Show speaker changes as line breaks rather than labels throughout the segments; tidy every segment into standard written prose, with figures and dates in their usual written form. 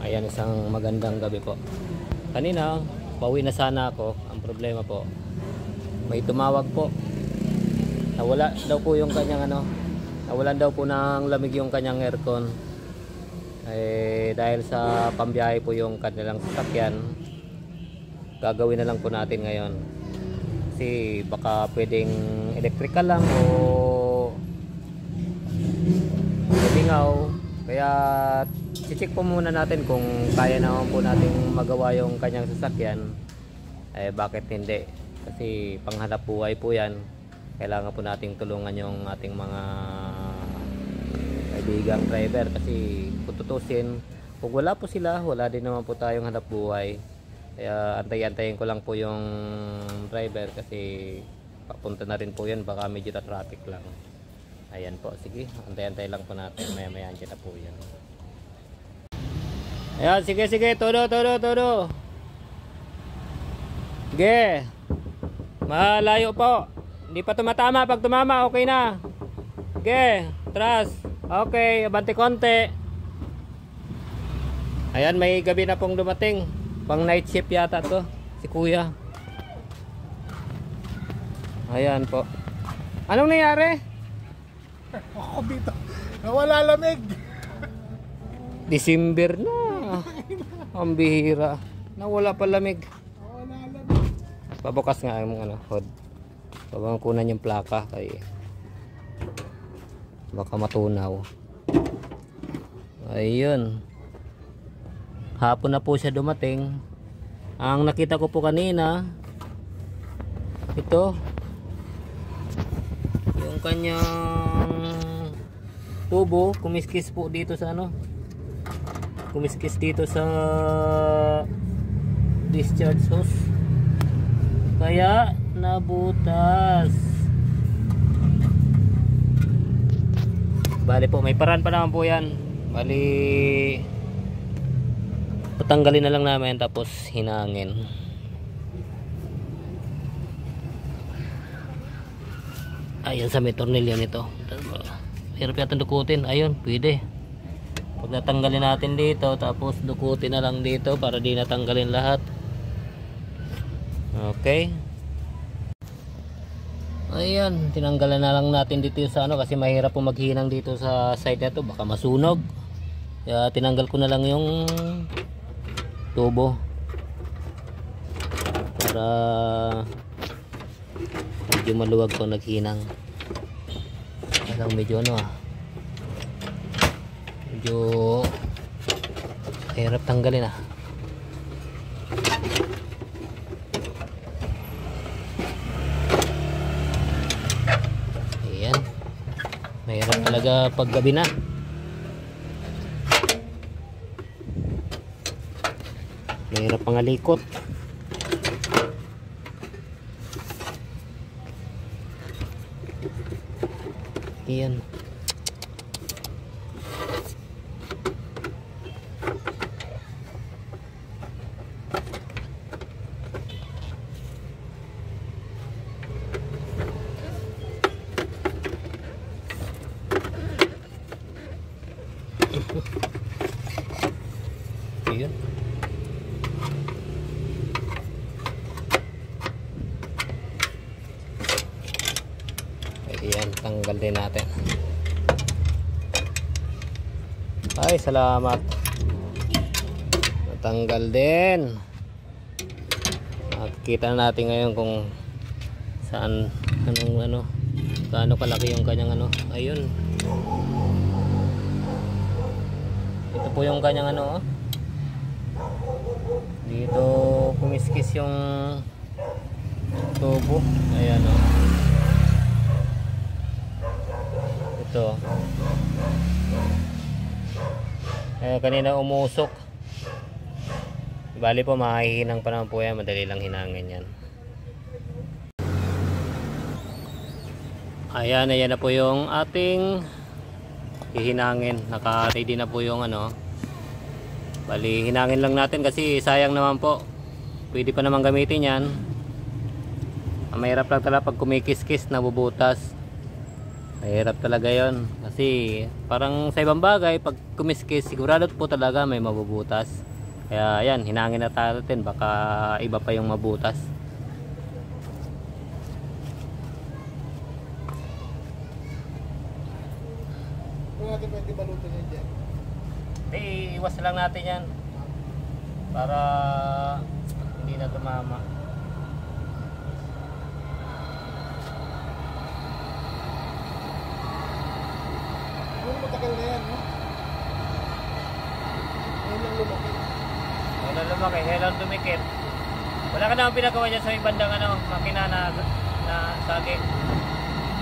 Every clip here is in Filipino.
Ayan, isang magandang gabi po. Kanina, pauwi na sana ako. Ang problema po, may tumawag po. Nawala daw po yung kanyang nawalan daw po ng lamig yung kanyang aircon. Dahil sa pambiyahe po yung kanilang sasakyan, gagawin na lang po natin ngayon. Kasi baka pwedeng electrical lang o lingaw. Kaya check po muna natin kung kaya naman po nating magawa yung kanyang sasakyan. Bakit hindi? Kasi panghanap buhay po yan. Kailangan po nating tulungan yung ating mga kaibigang driver. Kasi kung tutusin, kung wala po sila, wala din naman po tayong hanap buhay. Kaya antay-antayin ko lang po yung driver kasi papunta na rin po yan. Baka medyo na traffic lang. Ayan po, sige, antay-antay lang po natin. Maya-maya na po yan. Ayan, sige, todo. Sige. Malayo po. Hindi pa tumatama. Pag tumama, okay na. Sige, atras. Okay, abante konti. Ayan, may gabi na pong dumating. Pang night shift yata to. Si kuya. Ayan po. Anong nangyari?
Ako dito, nawala lamig.
December na. Ang bihira. Nawala pa lamig.
Nawala lamig.
Pabukas nga yung hood. Babang kunan yung plaka kay baka matunaw. Ayun. Hapon na po siya dumating. Ang nakita ko po kanina, ito yung kanyang tubo, kumiskis po dito sa kumiskis dito sa discharge hose, kaya nabutas. Bali po, may paraan pa naman po yan. Bali patanggalin na lang namin tapos hinangin. Ayun sa may tornilyo nito. Hirap yata dukutin. Ayun, pwede. Pag natanggalin natin dito, tapos dukutin na lang dito para di natanggalin lahat. Okay. Ayan, tinanggalan na lang natin dito sa kasi mahirap po maghinang dito sa side na to. Baka masunog. Kaya tinanggal ko na lang yung tubo. Para medyo maluwag po naghinang. Medyo medyo hirap tanggalin Ayan, mahirap talaga pag gabi na. Mahirap pangalikot. Ayan. Ayan. Ayan, tanggal din natin. Ay, salamat. Natanggal din. Makikita na natin ngayon kung saan, gaano kalaki yung kanyang ayun. Ito po yung kanyang dito kumiskis yung tubo. Ayan ito. Kanina umusok. Bali po mahihinang pa naman po yan. Madali lang hinangin yan. Ayan na po yung ating hihinangin. Naka-ready na po yung bali hinangin lang natin kasi sayang naman po. Pwede pa naman gamitin yan. Mahirap lang talaga pag kumikis-kis, nabubutas. Mahirap talaga yon kasi parang sa ibang bagay pag kumiskis sigurado po talaga may mabubutas. Kaya yan, hinangin na natin baka iba pa yung mabutas.
Kung natin pwede balutin yun dyan.
Iwas lang natin yan para hindi na tumama.
Yung matagal na yan, no? Ngayon lang lumaki.
Ngayon lang lumaki, ngayon lang dumikit. Wala ka naman pinagawa dyan sa may bandang makina na saging.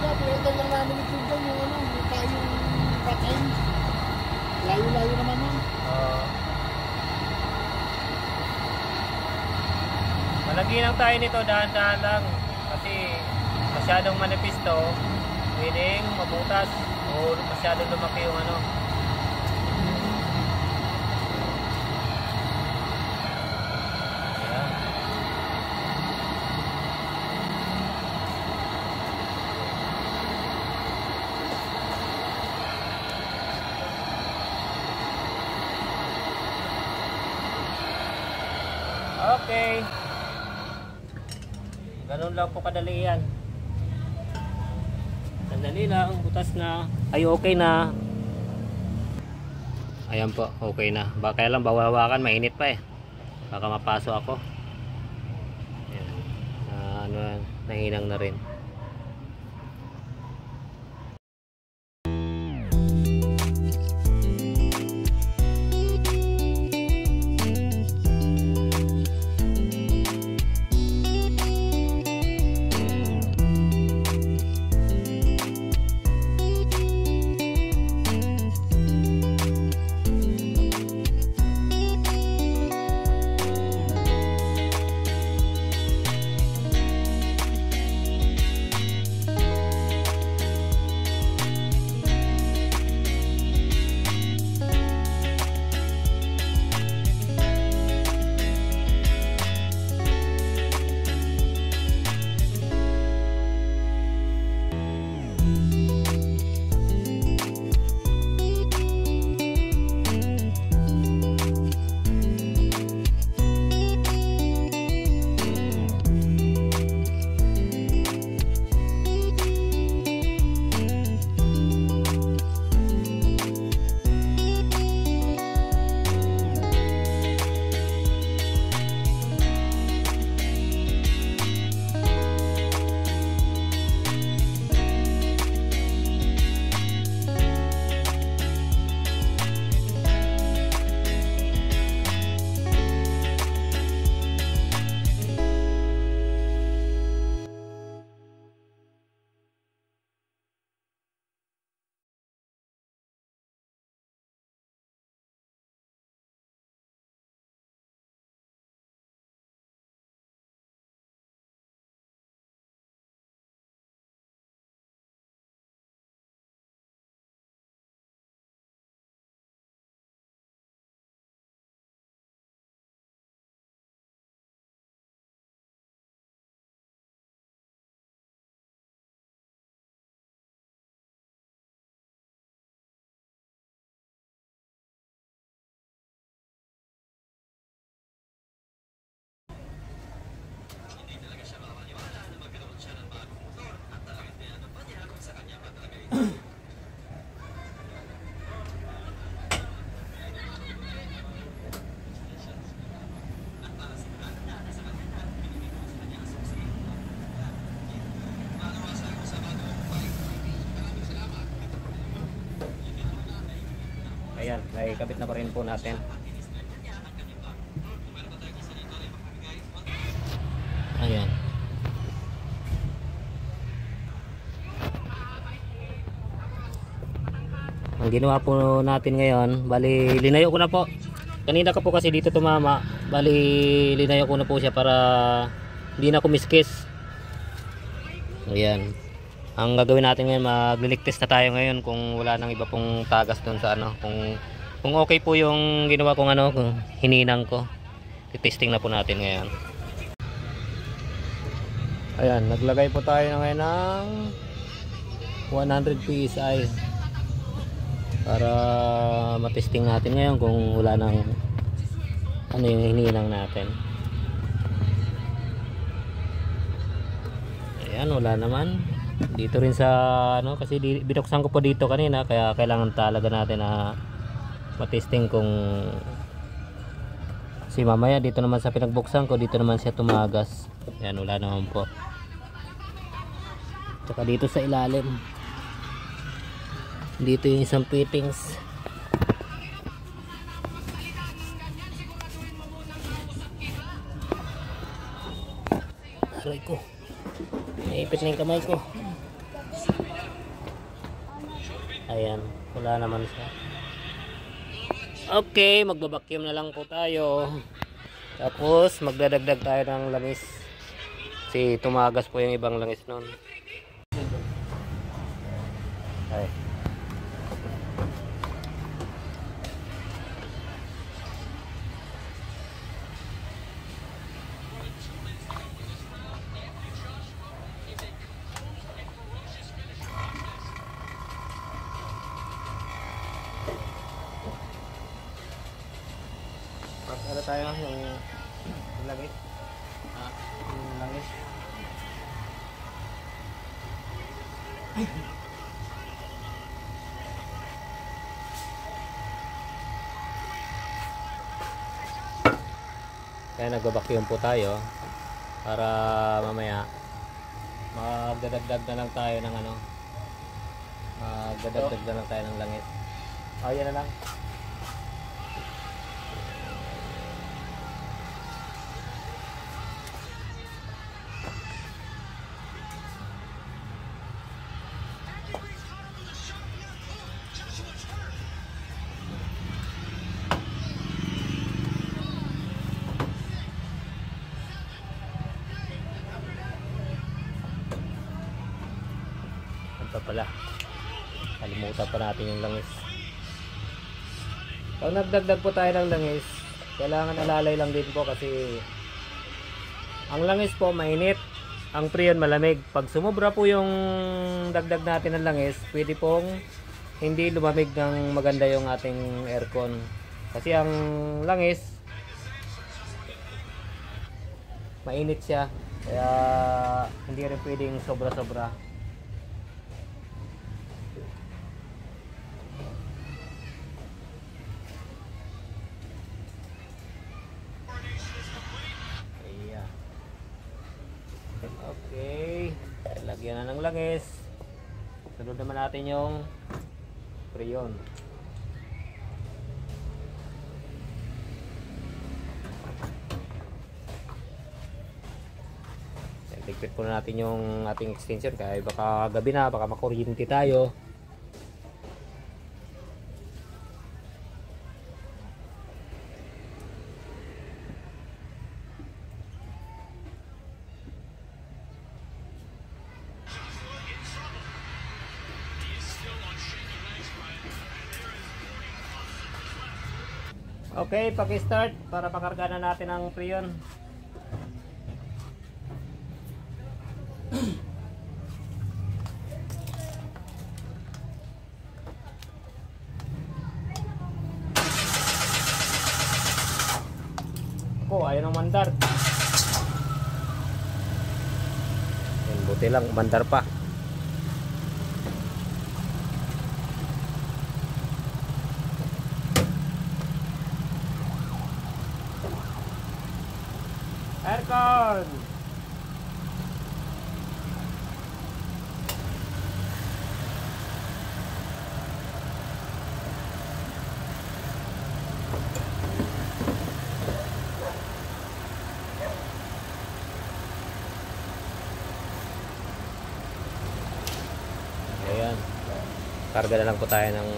Kaya pinagdal lang namin ito dyan yung yung tayong patay. Layo-layo naman nun.
Malagyan lang tayo nito, dahan-dahan lang. Kasi masyadong manipis to, pwedeng mabutas o masyadong lumaki yung Ayan. Okay. Ganun lang po kadali yan. Sandali lang, butas na. Ay, okay na. Ayan po, okay na. Baka lang bawawakan, mainit pa eh. Baka mapaso ako. Ayan. Nahinang na rin. Ayan, nakikabit na pa rin po natin. Ayan. Ang ginawa po natin ngayon, bali linayo ko na po. Kanina ka po kasi dito tumama, bali linayo ko na po siya para hindi na kumiskis. Ayan. Ang gagawin natin ngayon, magliligtis na tayo ngayon kung wala nang iba pong tagas doon sa kung okay po yung ginawa kong kung hininang ko. Testing na po natin ngayon. Ayan, naglagay po tayo ngayon ng 100 PSI para matesting natin ngayon kung wala nang ano yung hinihinang natin. Ayan, wala naman dito rin sa ano, kasi binuksan ko po dito kanina, kaya kailangan talaga natin na matesting kung si mamaya dito naman sa pinagbuksan ko, dito naman siya tumagas. Ayan, wala naman po. Tsaka dito sa ilalim, dito yung isang fittings. Aray ko, naipit na yung kamay ko. Ayan, wala naman siya. Okay, magbabacuum na lang po tayo. Tapos magdadagdag tayo ng langis, kasi tumagas po yung ibang langis nun. Ay. Ano tayo yung langis? Yung langis. Kaya nagbabacuum po tayo para mamaya magdadagdag na lang tayo ng ano, magdadagdag na lang tayo ng langis. Yan na lang. Pa pala, kalimutan pa natin yung langis. Pag nagdagdag po tayo ng langis, kailangan alalay lang din po, kasi ang langis po mainit, ang Freon malamig. Pag sumobra po yung dagdag natin ng langis, pwede pong hindi lumamig ng maganda yung ating aircon, kasi ang langis mainit siya, kaya hindi rin pwedeng sobra-sobra. Okay, lagyan na ng langis. Sunod naman natin yung Freon. Tigpit po na natin yung ating extension, kaya baka gabi na, baka makuryente tayo. Okay, paki-start para pakarga na natin ang Freon. Ako, ayaw ng mandar. Buti lang, mandar pa. Aircon. Ayan. Karga na lang po tayo ng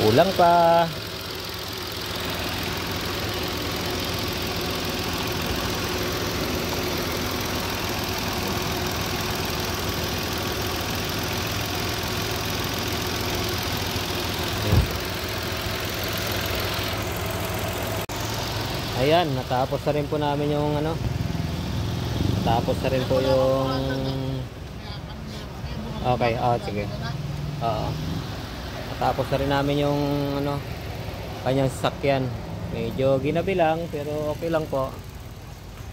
kulang pa. Ayan, natapos na rin po namin yung ano, Tapos na rin po yung... Okay, sige. Oo. Tapos na rin namin yung ano, kanyang sasakyan. Medyo ginabi lang, pero okay lang po.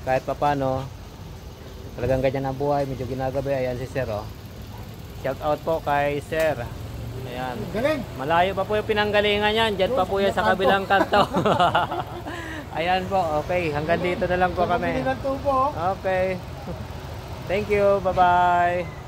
Kahit papano, talagang ganyan ang buhay. Medyo ginagabi. Ayan si Sir, oh. Shout out po kay Sir. Ayan.
Galing.
Malayo pa po yung pinanggalingan yan. Diyan pa po yan sa kabilang kanto. Ayan po, okay. Hanggang dito na lang po kami.
Sa tubo.
Okay. Thank you. Bye-bye.